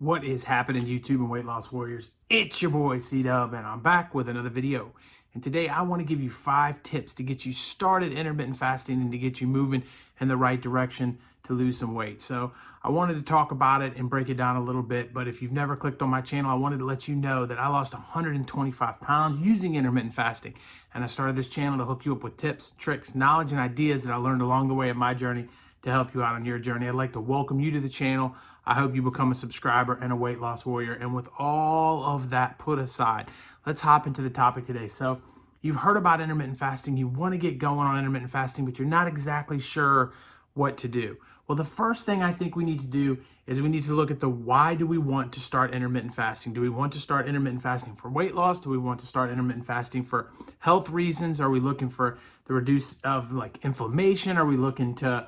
What is happening, YouTube and weight loss warriors? It's your boy C-Dub, and I'm back with another video. And today I want to give you 5 tips to get you started intermittent fasting and to get you moving in the right direction to lose some weight. So I wanted to talk about it and break it down a little bit, but if you've never clicked on my channel, I wanted to let you know that I lost 125 pounds using intermittent fasting. And I started this channel to hook you up with tips, tricks, knowledge, and ideas that I learned along the way of my journey to help you out on your journey. I'd like to welcome you to the channel. I hope you become a subscriber and a weight loss warrior. And with all of that put aside, let's hop into the topic today. So you've heard about intermittent fasting. You want to get going on intermittent fasting, but you're not exactly sure what to do. Well, the first thing I think we need to do is we need to look at the why do we want to start intermittent fasting? Do we want to start intermittent fasting for weight loss? Do we want to start intermittent fasting for health reasons? Are we looking for the reduce of like inflammation? Are we looking to,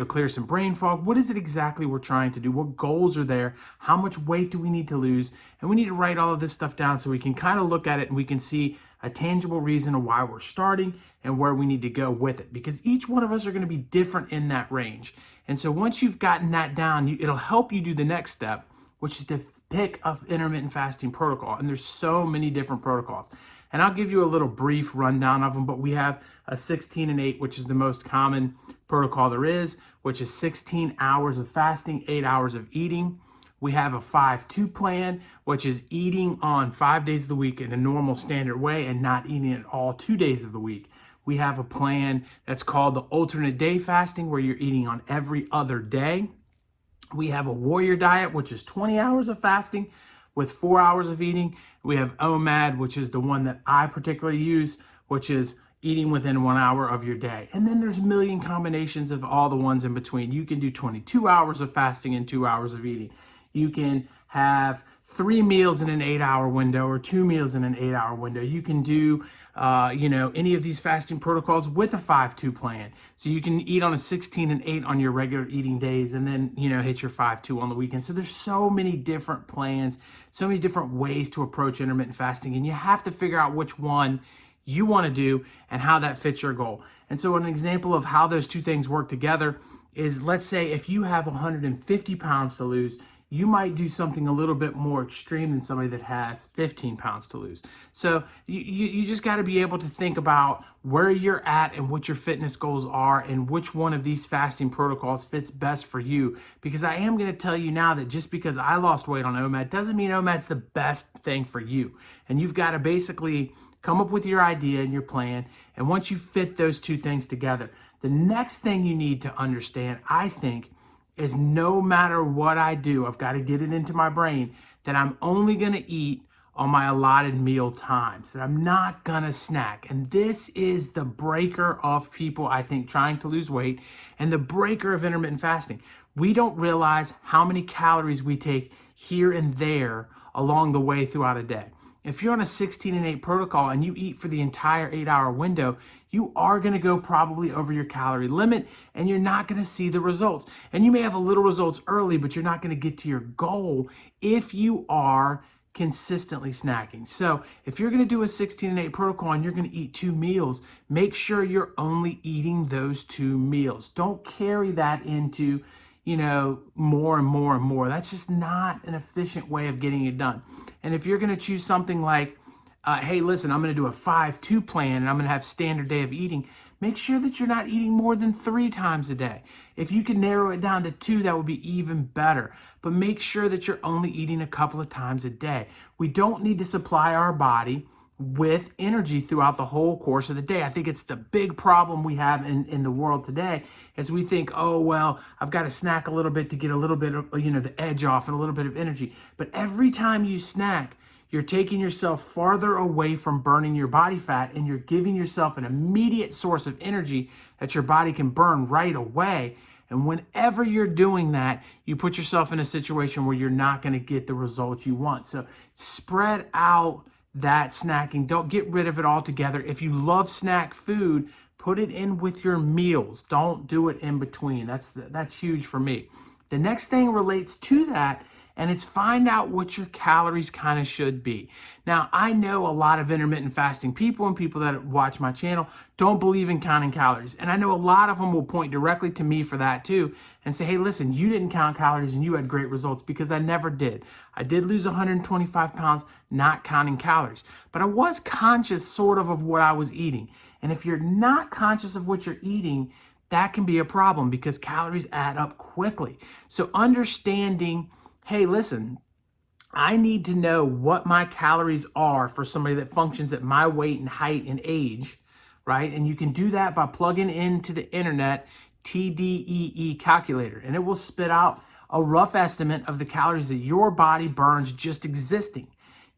clear some brain fog? What is it exactly we're trying to do? What goals are there? How much weight do we need to lose? And we need to write all of this stuff down so we can kind of look at it and we can see a tangible reason of why we're starting and where we need to go with it, because each one of us are going to be different in that range. And so once you've gotten that down, it'll help you do the next step, which is to pick an intermittent fasting protocol. And there's so many different protocols. And I'll give you a little brief rundown of them, but we have a 16 and 8, which is the most common protocol there is, which is 16 hours of fasting, 8 hours of eating. We have a 5-2 plan, which is eating on 5 days of the week in a normal standard way and not eating at all 2 days of the week. We have a plan that's called the alternate day fasting, where you're eating on every other day. We have a warrior diet, which is 20 hours of fasting with 4 hours of eating. We have OMAD, which is the one that I particularly use, which is eating within 1 hour of your day. And then there's a million combinations of all the ones in between. You can do 22 hours of fasting and 2 hours of eating. You can have 3 meals in an 8-hour window or 2 meals in an 8-hour window. You can do, any of these fasting protocols with a 5-2 plan. So you can eat on a 16 and 8 on your regular eating days and then, hit your 5-2 on the weekend. So there's so many different plans, so many different ways to approach intermittent fasting. And you have to figure out which one you want to do and how that fits your goal. And so an example of how those two things work together is, let's say if you have 150 pounds to lose, you might do something a little bit more extreme than somebody that has 15 pounds to lose. So you just got to be able to think about where you're at and what your fitness goals are and which one of these fasting protocols fits best for you. Because I am going to tell you now that just because I lost weight on OMAD doesn't mean OMAD's the best thing for you. And you've got to basically come up with your idea and your plan. And once you fit those two things together, the next thing you need to understand, I think, is no matter what I do, I've got to get it into my brain that I'm only going to eat on my allotted meal times, that I'm not going to snack. And this is the breaker of people, I think, trying to lose weight and the breaker of intermittent fasting. We don't realize how many calories we take here and there along the way throughout a day. If you're on a 16 and 8 protocol and you eat for the entire 8-hour window, you are going to go probably over your calorie limit and you're not going to see the results. And you may have a little results early, but you're not going to get to your goal if you are consistently snacking. So if you're going to do a 16 and 8 protocol and you're going to eat 2 meals, make sure you're only eating those 2 meals. Don't carry that into more and more and more. That's just not an efficient way of getting it done. And if you're going to choose something like, hey, listen, I'm going to do a 5-2 plan and I'm going to have standard day of eating, make sure that you're not eating more than 3 times a day. If you can narrow it down to 2, that would be even better. But make sure that you're only eating a couple of times a day. We don't need to supply our body with energy throughout the whole course of the day. I think it's the big problem we have in the world today is we think, oh, well, I've got to snack a little bit to get a little bit of, the edge off and a little bit of energy. But every time you snack, you're taking yourself farther away from burning your body fat and you're giving yourself an immediate source of energy that your body can burn right away. And whenever you're doing that, you put yourself in a situation where you're not going to get the results you want. So spread out that snacking. Don't get rid of it altogether. If you love snack food, put it in with your meals. Don't do it in between. That's huge for me. The next thing relates to that, and it's find out what your calories kind of should be. Now, I know a lot of intermittent fasting people and people that watch my channel don't believe in counting calories. And I know a lot of them will point directly to me for that too and say, hey, listen, you didn't count calories and you had great results, because I never did. I did lose 125 pounds not counting calories, but I was conscious sort of what I was eating. And if you're not conscious of what you're eating, that can be a problem because calories add up quickly. So understanding, hey, listen, I need to know what my calories are for somebody that functions at my weight and height and age, right? And you can do that by plugging into the internet TDEE calculator, and it will spit out a rough estimate of the calories that your body burns just existing.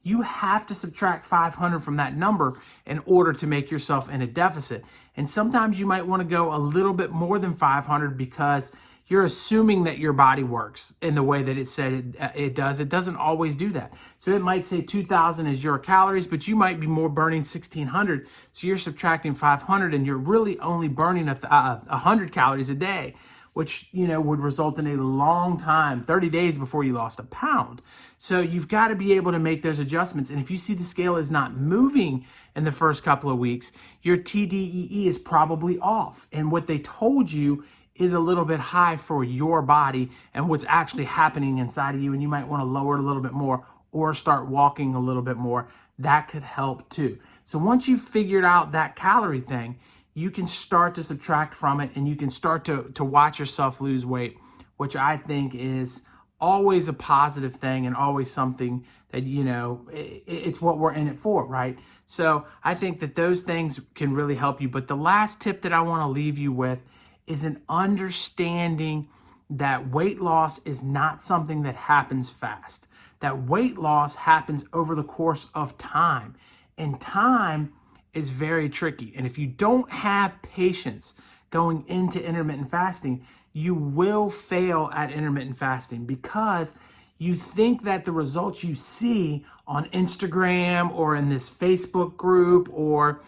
You have to subtract 500 from that number in order to make yourself in a deficit. And sometimes you might want to go a little bit more than 500 because you're assuming that your body works in the way that it said it does. It doesn't always do that. So it might say 2,000 is your calories, but you might be more burning 1,600. So you're subtracting 500 and you're really only burning 100 calories a day, which, would result in a long time, 30 days before you lost a pound. So you've got to be able to make those adjustments. And if you see the scale is not moving in the first couple of weeks, your TDEE is probably off. And what they told you is a little bit high for your body and what's actually happening inside of you. And you might want to lower it a little bit more or start walking a little bit more. That could help too. So once you've figured out that calorie thing, you can start to subtract from it and you can start to watch yourself lose weight, which I think is always a positive thing and always something that, it's what we're in it for, right? So I think that those things can really help you. But the last tip that I want to leave you with is an understanding that weight loss is not something that happens fast. That weight loss happens over the course of time. And time is very tricky. And if you don't have patience going into intermittent fasting, you will fail at intermittent fasting because you think that the results you see on Instagram or in this Facebook group or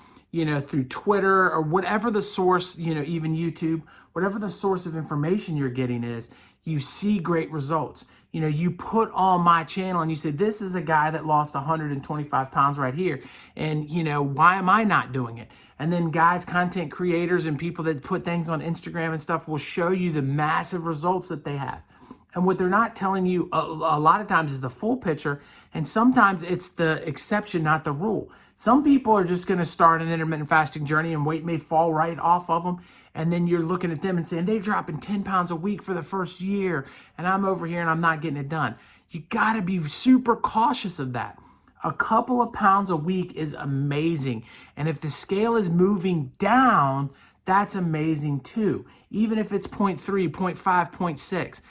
through Twitter or whatever the source, even YouTube, whatever the source of information you're getting is, you see great results. You put on my channel and you say, this is a guy that lost 125 pounds right here. And, why am I not doing it? And then guys, content creators and people that put things on Instagram and stuff will show you the massive results that they have. And what they're not telling you a lot of times is the full picture. And sometimes it's the exception, not the rule. Some people are just going to start an intermittent fasting journey and weight may fall right off of them. And then you're looking at them and saying, they're dropping 10 pounds a week for the first year. And I'm over here and I'm not getting it done. You got to be super cautious of that. A couple of pounds a week is amazing. And if the scale is moving down, that's amazing too. Even if it's 0.3, 0.5, 0.6.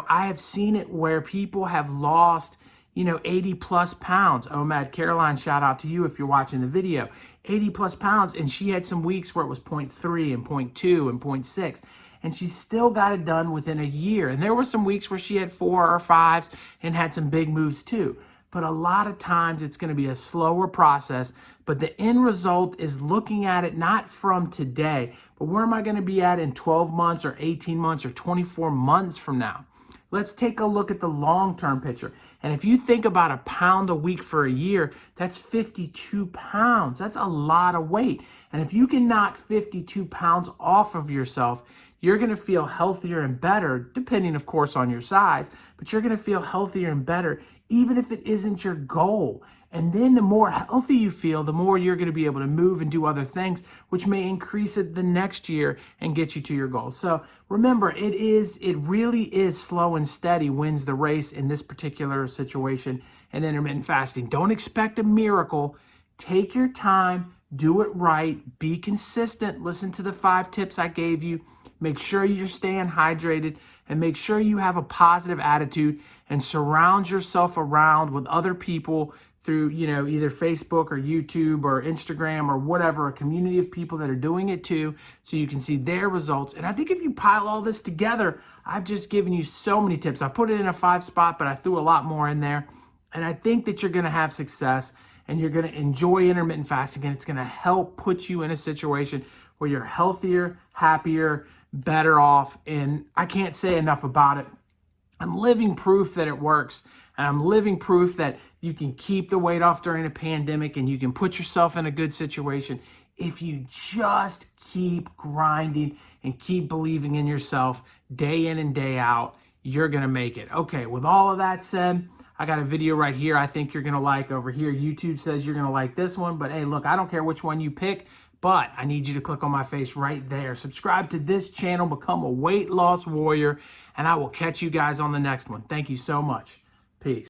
I have seen it where people have lost, 80 plus pounds. OMAD Caroline, shout out to you if you're watching the video. 80 plus pounds, and she had some weeks where it was 0.3 and 0.2 and 0.6. And she still got it done within a year. And there were some weeks where she had 4 or 5s and had some big moves too. But a lot of times it's going to be a slower process. But the end result is looking at it not from today, but where am I going to be at in 12 months or 18 months or 24 months from now? Let's take a look at the long-term picture. And if you think about a pound a week for a year, that's 52 pounds. That's a lot of weight. And if you can knock 52 pounds off of yourself, you're going to feel healthier and better, depending, of course, on your size, but you're going to feel healthier and better, even if it isn't your goal. And then the more healthy you feel, the more you're going to be able to move and do other things, which may increase it the next year and get you to your goal. So remember, it really is slow and steady wins the race in this particular situation in intermittent fasting. Don't expect a miracle. Take your time, do it right, be consistent, listen to the 5 tips I gave you. Make sure you're staying hydrated and make sure you have a positive attitude and surround yourself around with other people through, either Facebook or YouTube or Instagram or whatever, a community of people that are doing it too, so you can see their results. And I think if you pile all this together, I've just given you so many tips. I put it in a 5 spot, but I threw a lot more in there. And I think that you're going to have success and you're going to enjoy intermittent fasting, and it's going to help put you in a situation where you're healthier, happier, better off. And I can't say enough about it. I'm living proof that it works. And I'm living proof that you can keep the weight off during a pandemic and you can put yourself in a good situation if you just keep grinding and keep believing in yourself day in and day out. You're going to make it. Okay, with all of that said, I got a video right here I think you're going to like. Over here, YouTube says you're going to like this one. But hey, look, I don't care which one you pick, but I need you to click on my face right there. Subscribe to this channel, become a weight loss warrior, and I will catch you guys on the next one. Thank you so much. Peace.